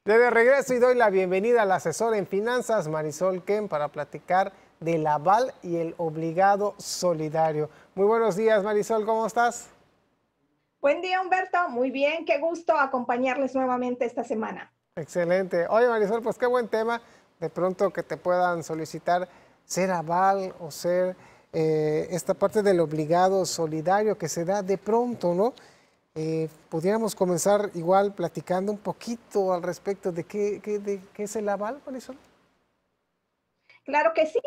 De regreso y doy la bienvenida a la asesora en finanzas, Marisol Ken, para platicar del aval y el obligado solidario. Muy buenos días, Marisol, ¿cómo estás? Buen día, Humberto. Muy bien, qué gusto acompañarles nuevamente esta semana. Excelente. Oye, Marisol, pues qué buen tema. De pronto que te puedan solicitar ser aval o ser esta parte del obligado solidario que se da de pronto, ¿no? Pudiéramos comenzar igual platicando un poquito al respecto de qué es el aval, Marisol. Claro que sí.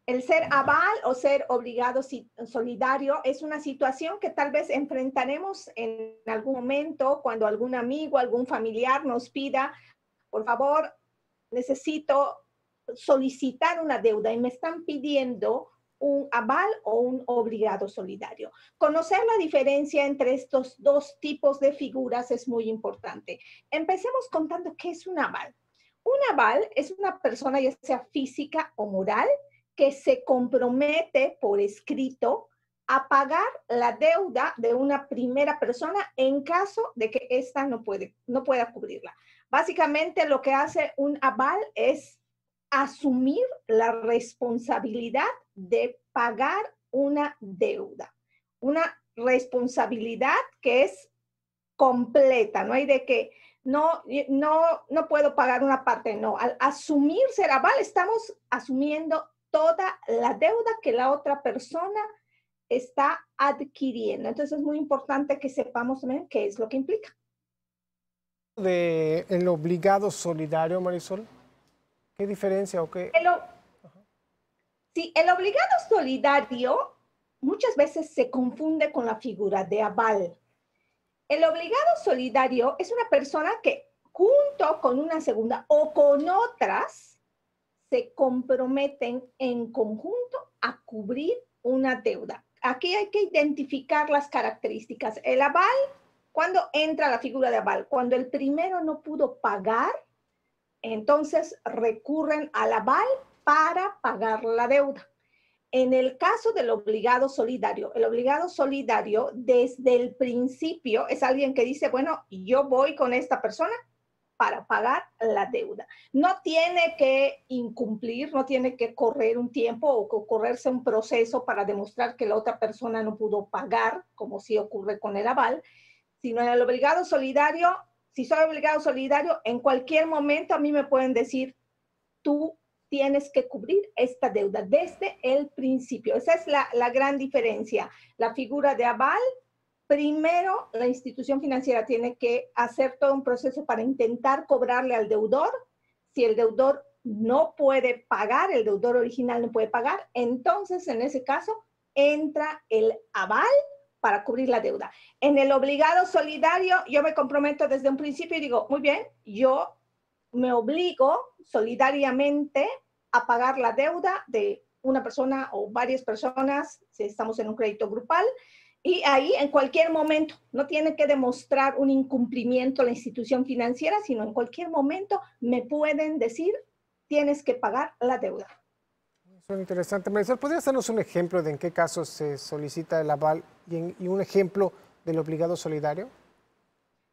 El ser aval o ser obligado solidario es una situación que tal vez enfrentaremos en algún momento cuando algún amigo, algún familiar nos pida, por favor, necesito solicitar una deuda y me están pidiendo un aval o un obligado solidario. Conocer la diferencia entre estos dos tipos de figuras es muy importante. Empecemos contando qué es un aval. Un aval es una persona, ya sea física o moral, que se compromete por escrito a pagar la deuda de una primera persona en caso de que ésta no pueda cubrirla. Básicamente lo que hace un aval es asumir la responsabilidad de pagar una deuda. Una responsabilidad que es completa, no hay de que no puedo pagar una parte, no. Al asumir ser aval, estamos asumiendo toda la deuda que la otra persona está adquiriendo. Entonces es muy importante que sepamos también qué es lo que implica. De el obligado solidario, Marisol, ¿qué diferencia o qué? El, sí, el obligado solidario muchas veces se confunde con la figura de aval. El obligado solidario es una persona que junto con una segunda o con otras se comprometen en conjunto a cubrir una deuda. Aquí hay que identificar las características. El aval, ¿cuándo entra la figura de aval? Cuando el primero no pudo pagar, entonces recurren al aval para pagar la deuda. En el caso del obligado solidario, el obligado solidario desde el principio es alguien que dice, bueno, yo voy con esta persona para pagar la deuda. No tiene que incumplir, no tiene que correr un tiempo o correrse un proceso para demostrar que la otra persona no pudo pagar, como sí ocurre con el aval, sino en el obligado solidario, si soy obligado solidario, en cualquier momento a mí me pueden decir, tú tienes que cubrir esta deuda desde el principio. Esa es la gran diferencia. La figura de aval, primero la institución financiera tiene que hacer todo un proceso para intentar cobrarle al deudor. Si el deudor no puede pagar, el deudor original no puede pagar, entonces en ese caso entra el aval para cubrir la deuda. En el obligado solidario, yo me comprometo desde un principio y digo, muy bien, yo me obligo solidariamente a pagar la deuda de una persona o varias personas, si estamos en un crédito grupal, y ahí en cualquier momento, no tiene que demostrar un incumplimiento la institución financiera, sino en cualquier momento me pueden decir, tienes que pagar la deuda. Eso es interesante. Marisol, ¿podrías darnos un ejemplo de en qué casos se solicita el aval y un ejemplo del obligado solidario?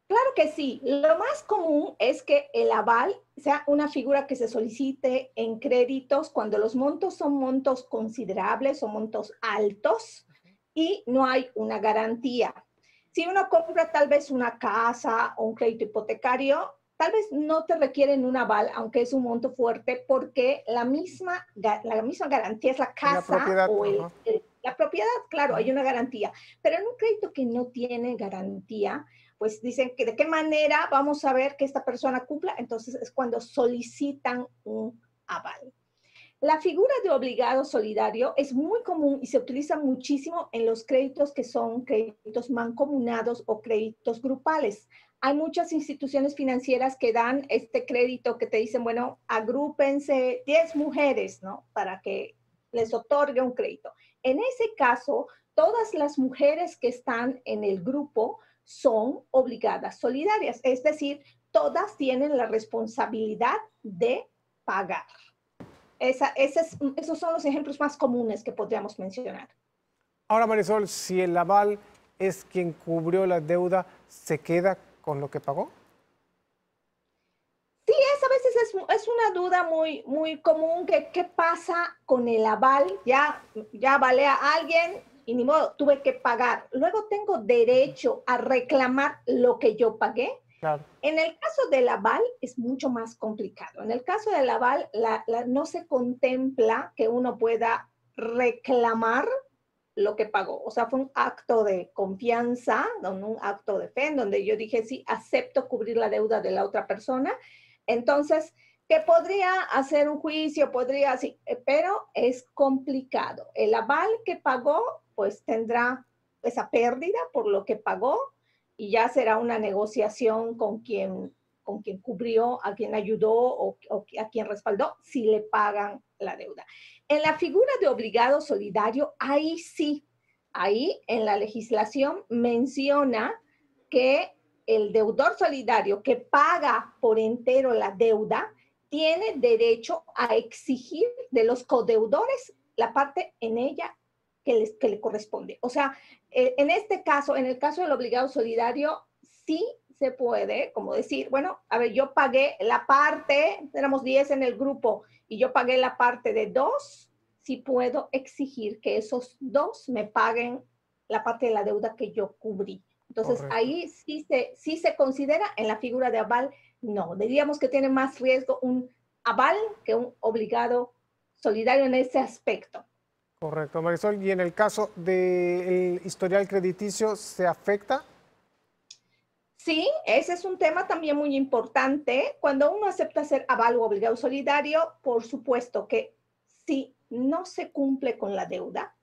Claro que sí. Lo más común es que el aval sea una figura que se solicite en créditos cuando los montos son montos considerables o montos altos y no hay una garantía. Si uno compra tal vez una casa o un crédito hipotecario, tal vez no te requieren un aval, aunque es un monto fuerte, porque la misma garantía es la Es la casa propiedad. o Ajá. la propiedad, claro, hay Ujú. una garantía. Pero en un crédito que no tiene garantía, pues dicen que de qué manera vamos a ver que esta persona cumpla, entonces es cuando solicitan un aval. La figura de obligado solidario es muy común y se utiliza muchísimo en los créditos que son créditos mancomunados o créditos grupales. Hay muchas instituciones financieras que dan este crédito que te dicen, bueno, agrúpense 10 mujeres, ¿no? Para que les otorgue un crédito. En ese caso, todas las mujeres que están en el grupo son obligadas solidarias, es decir, todas tienen la responsabilidad de pagar. Esos son los ejemplos más comunes que podríamos mencionar. Ahora, Marisol, si el aval es quien cubrió la deuda, ¿se queda con lo que pagó? es una duda muy común que qué pasa con el aval. Ya avalé a alguien y ni modo, tuve que pagar. Luego tengo derecho a reclamar lo que yo pagué. Claro. En el caso del aval es mucho más complicado. En el caso del aval no se contempla que uno pueda reclamar lo que pagó. O sea, fue un acto de confianza, un acto de fe, en donde yo dije, sí, acepto cubrir la deuda de la otra persona. Entonces, que podría hacer un juicio, podría, sí, pero es complicado. El aval que pagó, pues tendrá esa pérdida por lo que pagó y ya será una negociación con quien cubrió, a quien ayudó o a quien respaldó, si le pagan la deuda. En la figura de obligado solidario, ahí sí, ahí en la legislación menciona que el deudor solidario que paga por entero la deuda tiene derecho a exigir de los codeudores la parte en ella que le corresponde. O sea, en este caso, en el caso del obligado solidario, sí se puede, como decir, bueno, a ver, yo pagué la parte, éramos 10 en el grupo, y yo pagué la parte de 2, sí puedo exigir que esos 2 me paguen la parte de la deuda que yo cubrí. Entonces, Correcto. ahí sí se considera, en la figura de aval, no. Diríamos que tiene más riesgo un aval que un obligado solidario en ese aspecto. Correcto, Marisol. ¿Y en el caso del historial crediticio se afecta? Sí, ese es un tema también muy importante. Cuando uno acepta ser aval o obligado solidario, por supuesto que si no se cumple con la deuda,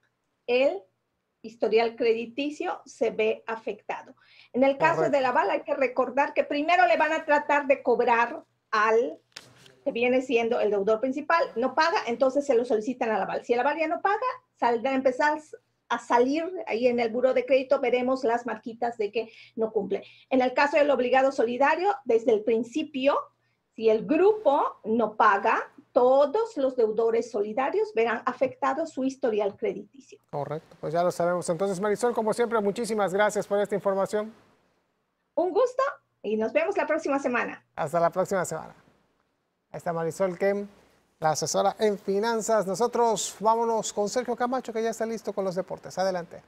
el historial crediticio se ve afectado. En el caso Correcto. del aval hay que recordar que primero le van a tratar de cobrar al que viene siendo el deudor principal, no paga, entonces se lo solicitan al aval. Si el aval ya no paga, saldrá a empezar a salir ahí en el buró de crédito, veremos las marquitas de que no cumple. En el caso del obligado solidario, desde el principio, si el grupo no paga, todos los deudores solidarios verán afectado su historial crediticio. Correcto, pues ya lo sabemos. Entonces, Marisol, como siempre, muchísimas gracias por esta información. Un gusto y nos vemos la próxima semana. Hasta la próxima semana. Ahí está Marisol Kem, la asesora en finanzas. Nosotros vámonos con Sergio Camacho, que ya está listo con los deportes. Adelante.